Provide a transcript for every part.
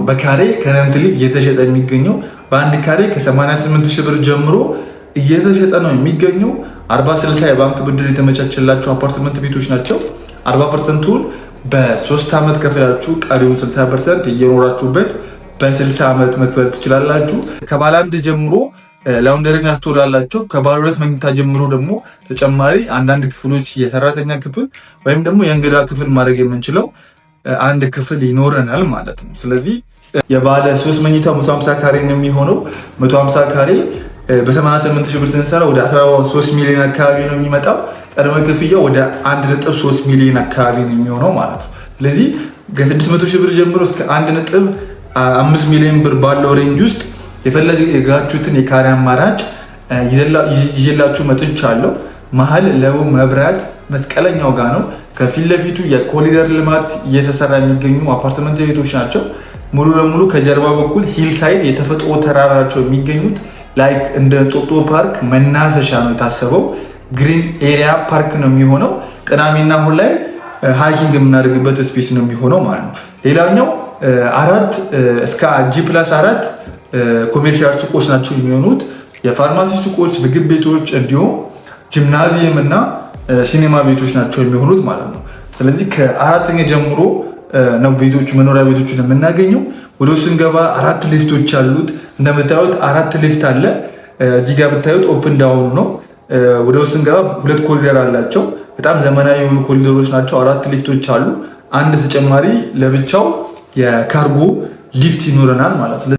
በካሬ ከረንትሊ እየተሸጠ የሚገኘው በአንድ ካሬ ከ88,000 ብር ጀምሮ እየተሸጠ ነው የሚገኘው። 40/60 የባንክ ብድር የተመቻቸላቸው አፓርትመንት ቤቶች ናቸው። 40%ቱን በ3 ዓመት ከፍላችሁ ቀሪውን 60% እየኖራችሁበት በ60 ዓመት መክፈል ትችላላችሁ። ከባለ አንድ ጀምሮ ላውንደሪና ስቶር አላቸው። ከባለ 2 መኝታ ጀምሮ ደግሞ ተጨማሪ አንዳንድ ክፍሎች የሰራተኛ ክፍል ወይም ደግሞ የእንግዳ ክፍል ማድረግ የምንችለው አንድ ክፍል ይኖረናል ማለት ነው። ስለዚህ የባለ 3 መኝታ 150 ካሬ ነው የሚሆነው። 150 ካሬ በ88,000 ብር ስንሰራ ወደ 13 ሚሊዮን አካባቢ ነው የሚመጣው። ቀድመ ክፍያ ወደ 1.3 ሚሊዮን አካባቢ ነው የሚሆነው ማለት ነው። ስለዚህ ከ600,000 ብር ጀምሮ እስከ 1.5 ሚሊዮን ብር ባለው ሬንጅ ውስጥ የፈለጋችሁትን የካሬ አማራጭ ይዤላችሁ መጥቻለሁ። መሀል ለቡ መብራት መስቀለኛው ጋር ነው። ከፊት ለፊቱ የኮሪደር ልማት እየተሰራ የሚገኙ አፓርትመንት ቤቶች ናቸው። ሙሉ ለሙሉ ከጀርባ በኩል ሂል ሳይድ የተፈጥሮ ተራራቸው የሚገኙት ላይክ እንደ ጦጦ ፓርክ መናፈሻ ነው የታሰበው። ግሪን ኤሪያ ፓርክ ነው የሚሆነው። ቅዳሜና እሁድ ላይ ሃይኪንግ የምናደርግበት ስፔስ ነው የሚሆነው ማለት ነው። ሌላኛው 4 እስከ G+4 ኮሜርሻል ሱቆች ናቸው የሚሆኑት። የፋርማሲ ሱቆች፣ ምግብ ቤቶች እንዲሁም ጂምናዚየም እና ሲኔማ ቤቶች ናቸው የሚሆኑት ማለት ነው። ስለዚህ ከ4ኛ ጀምሮ ነው ቤቶቹ መኖሪያ ቤቶችን የምናገኘው። ወደ ውስጥ ስንገባ 4 ሊፍቶች አሉት። እንደምታዩት 4 ሊፍት አለ። እዚህ ጋር ብታዩት ኦፕን ዳውን ነው። ወደ ውስጥ ስንገባ 2 ኮሪደር አላቸው። በጣም ዘመናዊ የሆኑ ኮሪደሮች ናቸው። 4 ሊፍቶች አሉ። አንድ ተጨማሪ ለብቻው የካርጎ ሊፍት ይኖረናል ማለት ነው።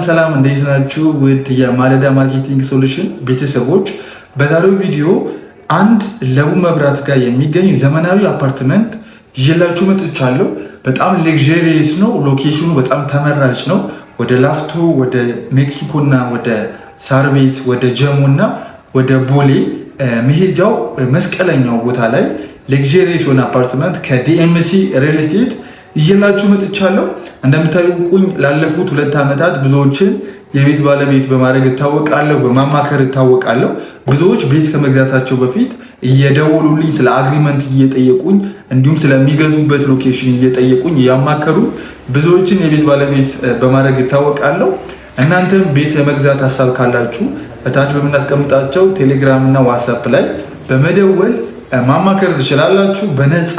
ሰላም እንዴት ናችሁ? ውድ የማለዳ ማርኬቲንግ ሶሉሽን ቤተሰቦች፣ በዛሬው ቪዲዮ አንድ ለቡ መብራት ጋር የሚገኝ ዘመናዊ አፓርትመንት ይዤላችሁ መጥቻለሁ። በጣም ሌክዠሪየስ ነው። ሎኬሽኑ በጣም ተመራጭ ነው። ወደ ላፍቶ፣ ወደ ሜክሲኮ እና ወደ ሳር ቤት፣ ወደ ጀሞ እና ወደ ቦሌ መሄጃው መስቀለኛው ቦታ ላይ ሌክዠሪየስ የሆነ አፓርትመንት ከዲኤምሲ ሪል ስቴት ይዤላችሁ መጥቻለሁ። እንደምታውቁኝ ላለፉት 2 ዓመታት ብዙዎችን የቤት ባለቤት በማድረግ እታወቃለሁ፣ በማማከር እታወቃለሁ። ብዙዎች ቤት ከመግዛታቸው በፊት እየደወሉልኝ ስለ አግሪመንት እየጠየቁኝ እንዲሁም ስለሚገዙበት ሎኬሽን እየጠየቁኝ እያማከሩ ብዙዎችን የቤት ባለቤት በማድረግ እታወቃለሁ። እናንተም ቤት የመግዛት ሀሳብ ካላችሁ እታች በምናስቀምጣቸው ቴሌግራም እና ዋትስአፕ ላይ በመደወል ማማከር ትችላላችሁ። በነፃ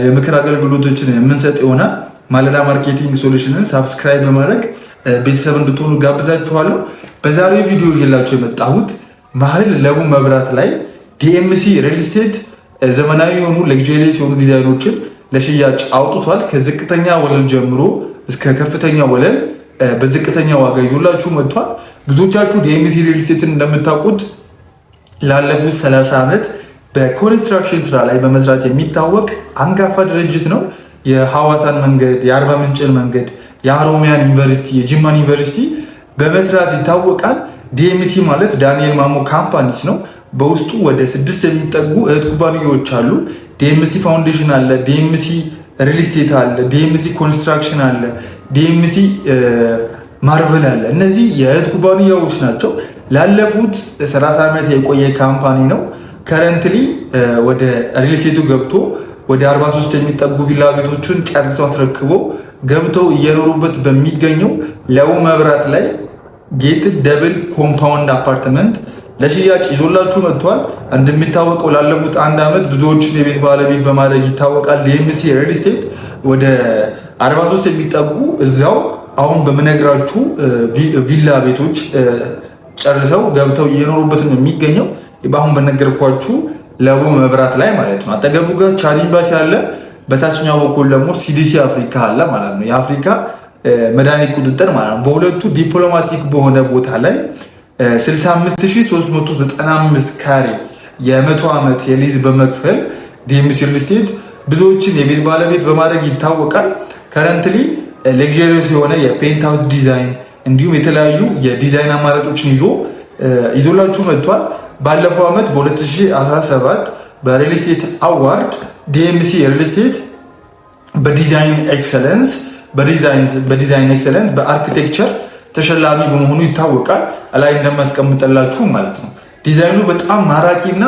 የምክር አገልግሎቶችን የምንሰጥ ይሆናል። ማለዳ ማርኬቲንግ ሶሉሽንን ሳብስክራይብ በማድረግ ቤተሰብ እንድትሆኑ ጋብዛችኋለሁ። በዛሬው ቪዲዮ ይዤላችሁ የመጣሁት መሀል ለቡ መብራት ላይ ዲኤምሲ ሪል ስቴት ዘመናዊ የሆኑ ሌክዠሪየስ የሆኑ ዲዛይኖችን ለሽያጭ አውጥቷል። ከዝቅተኛ ወለል ጀምሮ እስከ ከፍተኛ ወለል በዝቅተኛ ዋጋ ይዞላችሁ መጥቷል። ብዙዎቻችሁ ዲኤምሲ ሪል ስቴትን እንደምታውቁት ላለፉት 30 ዓመት በኮንስትራክሽን ስራ ላይ በመስራት የሚታወቅ አንጋፋ ድርጅት ነው። የሐዋሳን መንገድ፣ የአርባ ምንጭን መንገድ፣ የሀሮሚያን ዩኒቨርሲቲ፣ የጅማን ዩኒቨርሲቲ በመስራት ይታወቃል። ዲኤምሲ ማለት ዳንኤል ማሞ ካምፓኒስ ነው። በውስጡ ወደ 6 የሚጠጉ እህት ኩባንያዎች አሉ። ዲኤምሲ ፋውንዴሽን አለ፣ ዲኤምሲ ሪል ስቴት አለ፣ ዲኤምሲ ኮንስትራክሽን አለ፣ ዲኤምሲ ማርቨል አለ። እነዚህ የእህት ኩባንያዎች ናቸው። ላለፉት 30 ዓመት የቆየ ካምፓኒ ነው። ከረንትሊ ወደ ሪል ስቴቱ ገብቶ ወደ 43 የሚጠጉ ቪላ ቤቶችን ጨርሰው አስረክበው ገብተው እየኖሩበት በሚገኘው ለቡ መብራት ላይ ጌትድ ደብል ኮምፓውንድ አፓርትመንት ለሽያጭ ይዞላችሁ መጥቷል። እንደሚታወቀው ላለፉት 1 ዓመት ብዙዎችን የቤት ባለቤት በማድረግ ይታወቃል። ዲኤምሲ ሪል ስቴት ወደ 43 የሚጠጉ እዛው አሁን በምነግራችሁ ቪላ ቤቶች ጨርሰው ገብተው እየኖሩበት ነው የሚገኘው። በአሁን በነገርኳችሁ ለቡ መብራት ላይ ማለት ነው። አጠገቡ ጋር ቻድ ኤምባሲ አለ። በታችኛው በኩል ደግሞ ሲዲሲ አፍሪካ አለ ማለት ነው። የአፍሪካ መድኃኒት ቁጥጥር ማለት ነው። በሁለቱ ዲፕሎማቲክ በሆነ ቦታ ላይ 65395 ካሬ የ100 ዓመት የሊዝ በመክፈል ዲኤምሲ ሪል ስቴት ብዙዎችን የቤት ባለቤት በማድረግ ይታወቃል። ከረንትሊ ሌክዠሪየስ የሆነ የፔንት ሃውስ ዲዛይን እንዲሁም የተለያዩ የዲዛይን አማራጮችን ይዞላችሁ መጥቷል። ባለፈው ዓመት በ2017 በሪል ስቴት አዋርድ ዲኤምሲ ሪል ስቴት በዲዛይን ኤክሰለንስ በዲዛይን ኤክሰለንት በአርኪቴክቸር ተሸላሚ በመሆኑ ይታወቃል። ላይ እንደማስቀምጥላችሁ ማለት ነው። ዲዛይኑ በጣም ማራኪና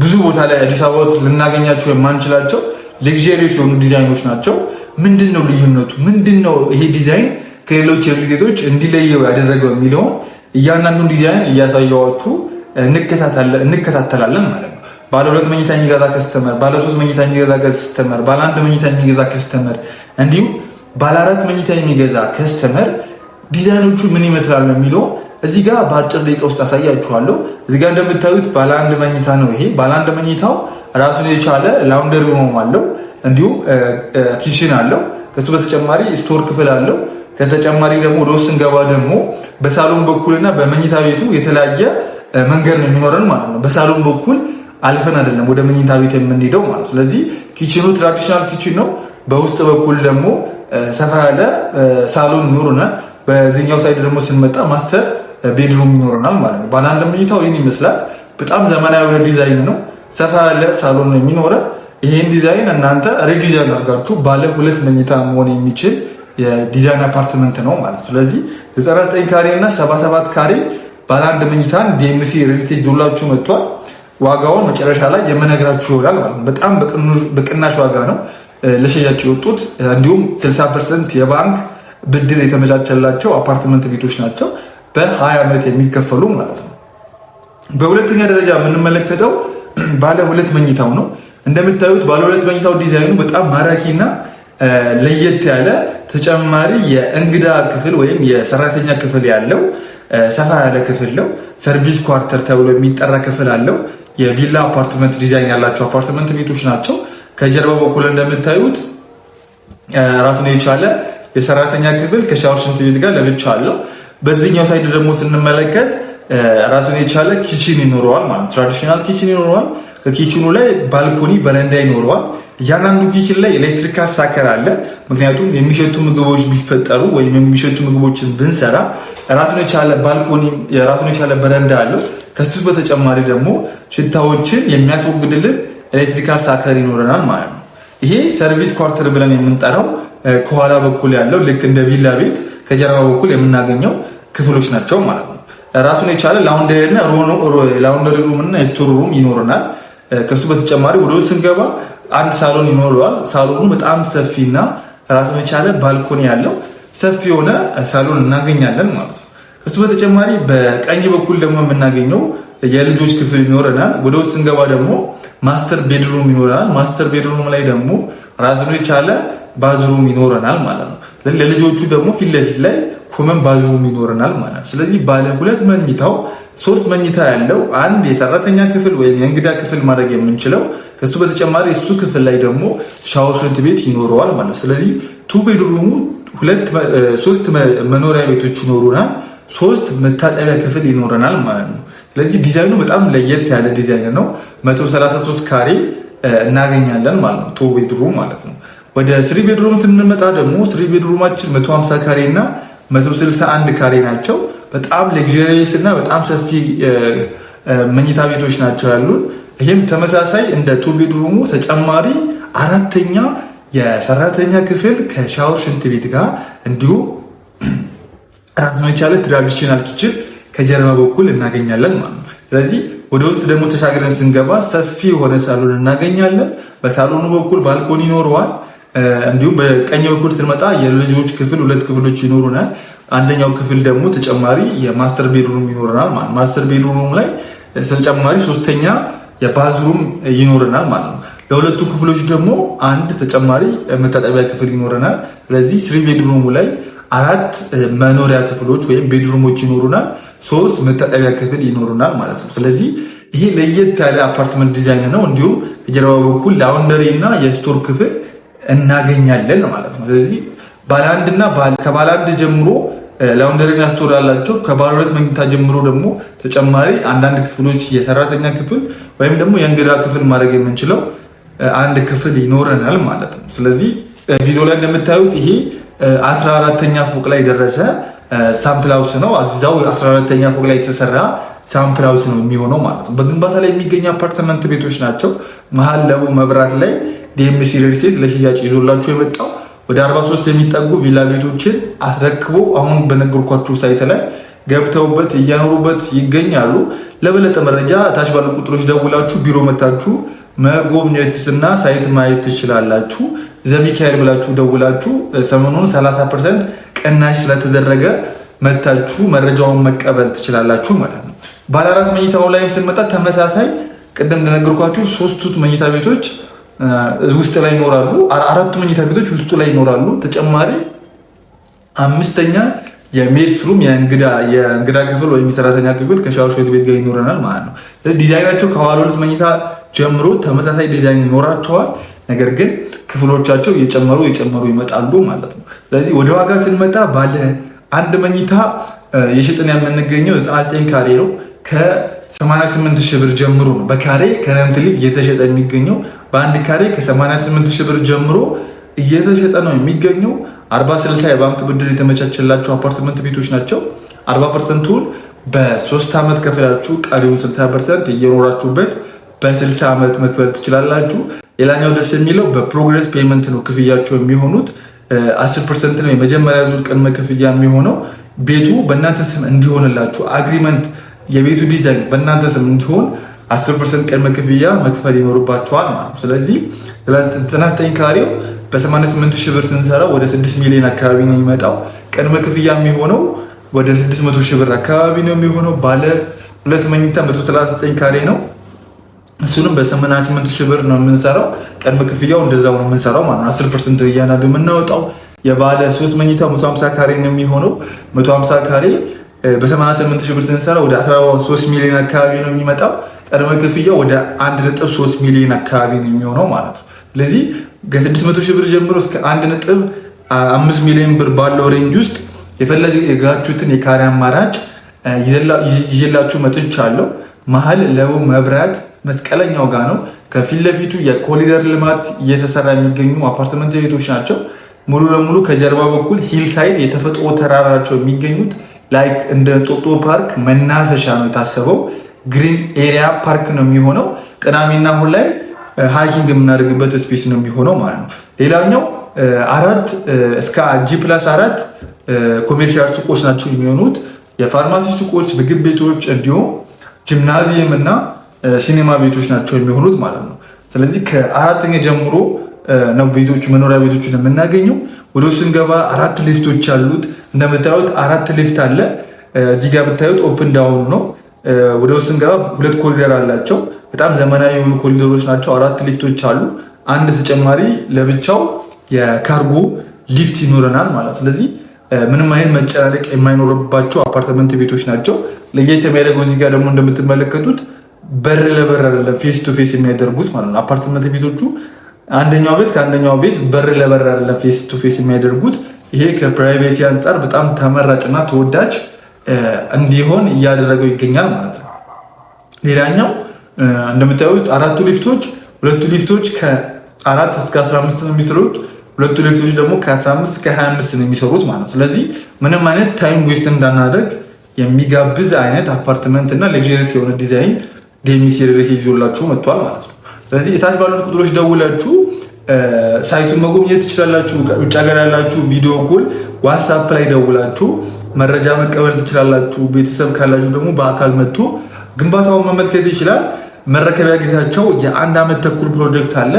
ብዙ ቦታ ላይ አዲስ አበባ ውስጥ ልናገኛቸው የማንችላቸው ሌክዠሪየስ የሆኑ ዲዛይኖች ናቸው። ምንድነው ልዩነቱ? ምንድነው ይሄ ዲዛይን ከሌሎች ሪልስቴቶች እንዲለየው ያደረገው የሚለውን እያንዳንዱን ዲዛይን እያሳየኋችሁ እንከታተላለን ማለት ነው። ባለ 2 መኝታ የሚገዛ ከስተመር፣ ባለ 3 መኝታ የሚገዛ ከስተመር፣ ባለ 1 መኝታ የሚገዛ ከስተመር እንዲሁም ባለ 4 መኝታ የሚገዛ ከስተመር ዲዛይኖቹ ምን ይመስላሉ የሚለው እዚህ ጋር በአጭር ደቂቃ ውስጥ አሳያችኋለሁ። እዚህ ጋር እንደምታዩት ባለ 1 መኝታ ነው። ይሄ ባለ 1 መኝታው ራሱን የቻለ ላውንደሪ ሩም አለው፣ እንዲሁም ኪችን አለው። ከሱ በተጨማሪ ስቶር ክፍል አለው። ከተጨማሪ ደግሞ ወደ ውስጥ ስንገባ ደግሞ በሳሎን በኩልና በመኝታ ቤቱ የተለያየ መንገድ ነው የሚኖረን ማለት ነው። በሳሎን በኩል አልፈን አይደለም ወደ መኝታ ቤት የምንሄደው ማለት። ስለዚህ ኪችኑ ትራዲሽናል ኪችን ነው። በውስጥ በኩል ደግሞ ሰፋ ያለ ሳሎን ይኖረናል። በዚህኛው ሳይድ ደግሞ ስንመጣ ማስተር ቤድሩም ይኖረናል ማለት ነው። ባለ 1 መኝታው ይህን ይመስላል። በጣም ዘመናዊ የሆነ ዲዛይን ነው። ሰፋ ያለ ሳሎን ነው የሚኖረን። ይሄን ዲዛይን እናንተ ሪዲዛይን አድርጋችሁ ባለ 2 መኝታ መሆን የሚችል የዲዛይን አፓርትመንት ነው ማለት። ስለዚህ 99 ካሬ እና 77 ካሬ ባለ 1 መኝታን ዲኤምሲ ሪልስቴት ይዞላችሁ መጥቷል። ዋጋውን መጨረሻ ላይ የምነግራችሁ ይሆናል ማለት ነው። በጣም በቅናሽ ዋጋ ነው ለሽያጭ የወጡት። እንዲሁም 60% የባንክ ብድር የተመቻቸላቸው አፓርትመንት ቤቶች ናቸው፣ በ20 ዓመት የሚከፈሉ ማለት ነው። በሁለተኛ ደረጃ የምንመለከተው ባለ 2 መኝታው ነው። እንደምታዩት ባለ 2 መኝታው ዲዛይኑ በጣም ማራኪና ለየት ያለ ተጨማሪ የእንግዳ ክፍል ወይም የሰራተኛ ክፍል ያለው ሰፋ ያለ ክፍል ነው። ሰርቪስ ኳርተር ተብሎ የሚጠራ ክፍል አለው። የቪላ አፓርትመንት ዲዛይን ያላቸው አፓርትመንት ቤቶች ናቸው። ከጀርባ በኩል እንደምታዩት ራሱን የቻለ የሰራተኛ ክፍል ከሻወር ሽንት ቤት ጋር ለብቻ አለው። በዚህኛው ሳይድ ደግሞ ስንመለከት ራሱን የቻለ ኪችን ይኖረዋል ማለት ትራዲሽናል ኪችን ይኖረዋል። ከኪችኑ ላይ ባልኮኒ በረንዳ ይኖረዋል። እያንዳንዱ ኪችን ላይ ኤሌክትሪካል ሳከር አለ። ምክንያቱም የሚሸቱ ምግቦች ቢፈጠሩ ወይም የሚሸቱ ምግቦችን ብንሰራ ራሱን የቻለ ባልኮኒ፣ ራሱን የቻለ በረንዳ አለው። ከሱ በተጨማሪ ደግሞ ሽታዎችን የሚያስወግድልን ኤሌክትሪካል ሳከር ይኖረናል ማለት ነው። ይሄ ሰርቪስ ኳርተር ብለን የምንጠራው ከኋላ በኩል ያለው ልክ እንደ ቪላ ቤት ከጀርባ በኩል የምናገኘው ክፍሎች ናቸው ማለት ነው። ራሱን የቻለ ላውንደሪ ሩም እና የስቶር ሩም ይኖረናል። ከሱ በተጨማሪ ወደ ውስጥ ስንገባ አንድ ሳሎን ይኖረዋል። ሳሎኑ በጣም ሰፊና ራሱን የቻለ ባልኮኒ ያለው ሰፊ የሆነ ሳሎን እናገኛለን ማለት ነው። ከሱ በተጨማሪ በቀኝ በኩል ደግሞ የምናገኘው የልጆች ክፍል ይኖረናል። ወደ ውስጥ ስንገባ ደግሞ ማስተር ቤድሩም ይኖረናል። ማስተር ቤድሩም ላይ ደግሞ ራሱን የቻለ ባዝሩም ይኖረናል ማለት ነው። ለልጆቹ ደግሞ ፊት ለፊት ላይ ኮመን ባዝሩም ይኖረናል ማለት ነው። ስለዚህ ባለ 2 መኝታው 3 መኝታ ያለው አንድ የሰራተኛ ክፍል ወይም የእንግዳ ክፍል ማድረግ የምንችለው፣ ከሱ በተጨማሪ እሱ ክፍል ላይ ደግሞ ሻወር ሽንት ቤት ይኖረዋል ማለት ነው። ስለዚህ 2 ቤድሩሙ 3 መኖሪያ ቤቶች ይኖሩናል፣ 3 መታጠቢያ ክፍል ይኖረናል ማለት ነው። ስለዚህ ዲዛይኑ በጣም ለየት ያለ ዲዛይን ነው። 133 ካሬ እናገኛለን ማለት ነው። 2 ቤድሩም ማለት ነው። ወደ 3 ቤድሩም ስንመጣ ደግሞ 3 ቤድሩማችን 150 ካሬ እና 161 ካሬ ናቸው። በጣም ሌክዠሪየስ እና በጣም ሰፊ መኝታ ቤቶች ናቸው ያሉን። ይሄም ተመሳሳይ እንደ 2 ቤድሩሙ ተጨማሪ 4ኛ የሰራተኛ ክፍል ከሻወር ሽንት ቤት ጋር እንዲሁም ራሱን የቻለ ትራዲሽናል ኪችን ከጀርባ በኩል እናገኛለን ማለት ነው። ስለዚህ ወደ ውስጥ ደግሞ ተሻግረን ስንገባ ሰፊ የሆነ ሳሎን እናገኛለን። በሳሎኑ በኩል ባልኮኒ ይኖረዋል። እንዲሁም በቀኝ በኩል ስንመጣ የልጆች ክፍል 2 ክፍሎች ይኖሩናል። አንደኛው ክፍል ደግሞ ተጨማሪ የማስተር ቤድሩም ይኖረናል ማለት ማስተር ቤድሩም ላይ ተጨማሪ 3ኛ የባዝሩም ይኖረናል ማለት ነው። ለሁለቱ ክፍሎች ደግሞ አንድ ተጨማሪ መታጠቢያ ክፍል ይኖረናል። ስለዚህ 3 ቤድሩሙ ላይ 4 መኖሪያ ክፍሎች ወይም ቤድሩሞች ይኖሩናል፣ 3 መታጠቢያ ክፍል ይኖሩናል ማለት ነው። ስለዚህ ይሄ ለየት ያለ አፓርትመንት ዲዛይን ነው። እንዲሁም ከጀርባ በኩል ላውንደሪ እና የስቶር ክፍል እናገኛለን ማለት ነው። ስለዚህ ባለ 1 እና ከባለ 1 ጀምሮ ላውንደሪ እና ስቶር ያላቸው፣ ከባለ 2 መኝታ ጀምሮ ደግሞ ተጨማሪ አንዳንድ ክፍሎች የሰራተኛ ክፍል ወይም ደግሞ የእንግዳ ክፍል ማድረግ የምንችለው አንድ ክፍል ይኖረናል ማለት ነው። ስለዚህ ቪዲዮ ላይ እንደምታዩት ይሄ 14ኛ ፎቅ ላይ የደረሰ ሳምፕል ሃውስ ነው። እዛው 14ኛ ፎቅ ላይ የተሰራ ሳምፕል ሃውስ ነው የሚሆነው ማለት ነው። በግንባታ ላይ የሚገኙ አፓርትመንት ቤቶች ናቸው። መሀል ለቡ መብራት ላይ ዲኤምሲ ሪል ስቴት ለሽያጭ ይዞላችሁ የመጣው ወደ 43 የሚጠጉ ቪላ ቤቶችን አስረክቦ አሁን በነገርኳችሁ ሳይት ላይ ገብተውበት እያኖሩበት ይገኛሉ። ለበለጠ መረጃ ታች ባሉ ቁጥሮች ደውላችሁ ቢሮ መታችሁ መጎብኘትና ሳይት ማየት ትችላላችሁ። ዘሚካኤል ብላችሁ ደውላችሁ ሰሞኑን 30% ቅናሽ ስለተደረገ መታችሁ መረጃውን መቀበል ትችላላችሁ ማለት ነው። ባለ 4 መኝታው ላይም ስንመጣ ተመሳሳይ ቅድም እንደነገርኳችሁ 3 መኝታ ቤቶች ውስጥ ላይ ይኖራሉ። 4 መኝታ ቤቶች ውስጡ ላይ ይኖራሉ። ተጨማሪ 5ኛ የሜድስ ሩም የእንግዳ ክፍል ወይም የሰራተኛ ክፍል ከሻወር ቤት ጋር ይኖረናል ማለት ነው። ዲዛይናቸው ከባለ 2 መኝታ ጀምሮ ተመሳሳይ ዲዛይን ይኖራቸዋል። ነገር ግን ክፍሎቻቸው እየጨመሩ ይመጣሉ ማለት ነው። ስለዚህ ወደ ዋጋ ስንመጣ ባለ 1 መኝታ የሽጥን የምንገኘው 99 ካሬ ነው። ከ88 ሺህ ብር ጀምሮ ነው በካሬ ከረንትሊ እየተሸጠ የሚገኘው። በአንድ ካሬ ከ88 ሺህ ብር ጀምሮ እየተሸጠ ነው የሚገኘው። 40/60 የባንክ ብድር የተመቻቸላቸው አፓርትመንት ቤቶች ናቸው። 40%ቱን በ3 ዓመት ከፍላችሁ ቀሪውን 60% እየኖራችሁበት በ60 ዓመት መክፈል ትችላላችሁ። ሌላኛው ደስ የሚለው በፕሮግረስ ፔመንት ነው ክፍያቸው የሚሆኑት። 10% ነው የመጀመሪያ ዙር ቅድመ ክፍያ የሚሆነው። ቤቱ በእናንተ ስም እንዲሆንላችሁ አግሪመንት የቤቱ ዲዛይን በእናንተ ስም እንዲሆን 10% ቅድመ ክፍያ መክፈል ይኖርባቸዋል ማለት ነው። ስለዚህ 99 ካሬው በ88 ሺህ ብር ስንሰራው ወደ 6 ሚሊዮን አካባቢ ነው የሚመጣው። ቅድመ ክፍያ የሚሆነው ወደ 600 ሺህ ብር አካባቢ ነው የሚሆነው። ባለ 2 መኝታ 139 ካሬ ነው። እሱንም በ88 ሺህ ብር ነው የምንሰራው። ቅድመ ክፍያው እንደዛው ነው የምንሰራው ማለት ነው። 10% እያንዳንዱ የምናወጣው። የባለ 3 መኝታ 150 ካሬ ነው የሚሆነው። 150 ካሬ በ88 ሺህ ብር ስንሰራ ወደ 13 ሚሊዮን አካባቢ ነው የሚመጣው። ቅድመ ክፍያው ወደ 1.3 ሚሊዮን አካባቢ ነው የሚሆነው ማለት ነው። ስለዚህ ከ600 ሺህ ብር ጀምሮ እስከ 1.5 ሚሊዮን ብር ባለው ሬንጅ ውስጥ የፈለጋችሁትን የካሬ አማራጭ ይዤላችሁ መጥቻለሁ። መሀል ለቡ መብራት መስቀለኛው ጋር ነው። ከፊት ለፊቱ የኮሪደር ልማት እየተሰራ የሚገኙ አፓርትመንት ቤቶች ናቸው። ሙሉ ለሙሉ ከጀርባ በኩል ሂል ሳይድ የተፈጥሮ ተራራቸው የሚገኙት ላይክ እንደ ጦጦ ፓርክ መናፈሻ ነው የታሰበው። ግሪን ኤሪያ ፓርክ ነው የሚሆነው። ቅዳሜና አሁን ላይ ሃይኪንግ የምናደርግበት ስፔስ ነው የሚሆነው ማለት ነው። ሌላኛው 4 እስከ G+4 ኮሜርሻል ሱቆች ናቸው የሚሆኑት። የፋርማሲ ሱቆች፣ ምግብ ቤቶች እንዲሁም ጂምናዚየም እና ሲኔማ ቤቶች ናቸው የሚሆኑት ማለት ነው። ስለዚህ ከ4ኛ ጀምሮ ነው ቤቶቹ መኖሪያ ቤቶችን የምናገኘው። ወደ ውስጥ ስንገባ 4 ሊፍቶች አሉት። እንደምታዩት 4 ሊፍት አለ። እዚህ ጋር ብታዩት ኦፕን ዳውን ነው። ወደ ውስጥ ስንገባ 2 ኮሪደር አላቸው። በጣም ዘመናዊ የሆኑ ኮሪደሮች ናቸው። 4 ሊፍቶች አሉ። አንድ ተጨማሪ ለብቻው የካርጎ ሊፍት ይኖረናል ማለት ነው። ስለዚህ ምንም አይነት መጨናነቅ የማይኖርባቸው አፓርትመንት ቤቶች ናቸው። ለየት የሚያደርገው እዚህ ጋር ደግሞ እንደምትመለከቱት በር ለበር አይደለም ፌስ ቱ ፌስ የሚያደርጉት ማለት ነው። አፓርትመንት ቤቶቹ አንደኛው ቤት ከአንደኛው ቤት በር ለበር አይደለም ፌስ ቱ ፌስ የሚያደርጉት። ይሄ ከፕራይቬሲ አንጻር በጣም ተመራጭና ተወዳጅ እንዲሆን እያደረገው ይገኛል ማለት ነው። ሌላኛው እንደምታዩት 4ቱ ሊፍቶች 2ቱ ሊፍቶች ከ4 እስከ 15 ነው የሚሰሩት። 2ቱ ሊፍቶች ደግሞ ከ15 እስከ 25 ነው የሚሰሩት ማለት ነው። ስለዚህ ምንም አይነት ታይም ዌስት እንዳናደርግ የሚጋብዝ አይነት አፓርትመንት እና ሌክዠሪየስ የሆነ ዲዛይን ዴሚሲ ሪሌት ይዞላችሁ መጥቷል ማለት ነው። ስለዚህ የታች ባሉት ቁጥሮች ደውላችሁ ሳይቱን መጎብኘት ትችላላችሁ። ውጭ ሀገር ያላችሁ ቪዲዮ ኮል ዋትስአፕ ላይ ደውላችሁ መረጃ መቀበል ትችላላችሁ። ቤተሰብ ካላችሁ ደግሞ በአካል መጥቶ ግንባታውን መመልከት ይችላል። መረከቢያ ጊዜያቸው የ1 ዓመት ተኩል ፕሮጀክት አለ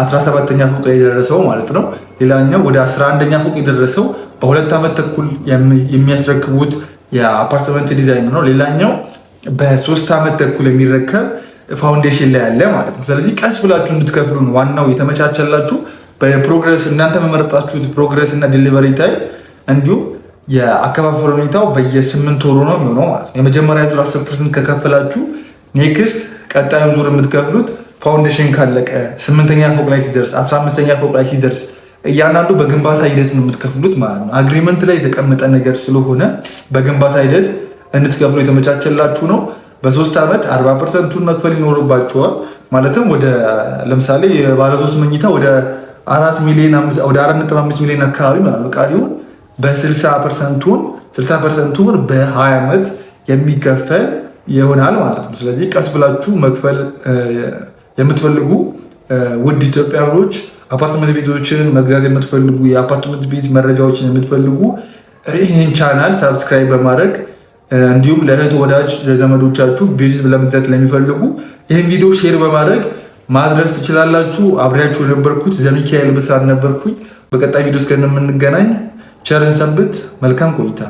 17ኛ ፎቅ ላይ የደረሰው ማለት ነው። ሌላኛው ወደ 11ኛ ፎቅ የደረሰው በ2 ዓመት ተኩል የሚያስረክቡት የአፓርትመንት ዲዛይን ነው። ሌላኛው በ3 ዓመት ተኩል የሚረከብ ፋውንዴሽን ላይ ያለ ማለት ነው። ስለዚህ ቀስ ብላችሁ እንድትከፍሉን ዋናው የተመቻቸላችሁ በፕሮግረስ እናንተ መመረጣችሁት ፕሮግረስ እና ዲሊቨሪ ታይም እንዲሁም የአከፋፈል ሁኔታው በየ8 ወሩ ነው የሚሆነው ማለት ነው። የመጀመሪያ ዙር 10% ከከፈላችሁ ኔክስት ቀጣዩ ዙር የምትከፍሉት ፋውንዴሽን ካለቀ 8ኛ ፎቅ ላይ ሲደርስ 15ኛ ፎቅ ላይ ሲደርስ እያንዳንዱ በግንባታ ሂደት ነው የምትከፍሉት ማለት ነው። አግሪመንት ላይ የተቀመጠ ነገር ስለሆነ በግንባታ ሂደት እንድትከፍሉ የተመቻቸላችሁ ነው። በ3 ዓመት 40%ቱን መክፈል ይኖርባቸዋል። ማለትም ወደ ለምሳሌ ባለ 3 መኝታ ወደ 4.5 ሚሊዮን አካባቢ ማለት ነው። ቃሪውን በ60%ቱን በ20 ዓመት የሚከፈል ይሆናል ማለት ነው። ስለዚህ ቀስ ብላችሁ መክፈል የምትፈልጉ ውድ ኢትዮጵያውያኖች አፓርትመንት ቤቶችን መግዛት የምትፈልጉ የአፓርትመንት ቤት መረጃዎችን የምትፈልጉ ይህን ቻናል ሳብስክራይብ በማድረግ እንዲሁም ለእህት ወዳጅ ለዘመዶቻችሁ ቤት ለመግዛት ለሚፈልጉ ይህን ቪዲዮ ሼር በማድረግ ማድረስ ትችላላችሁ። አብሬያችሁ የነበርኩት ዘሚካኤል ብስራት ነበርኩኝ። በቀጣይ ቪዲዮ እስከምንገናኝ ቸርን ሰንብት። መልካም ቆይታ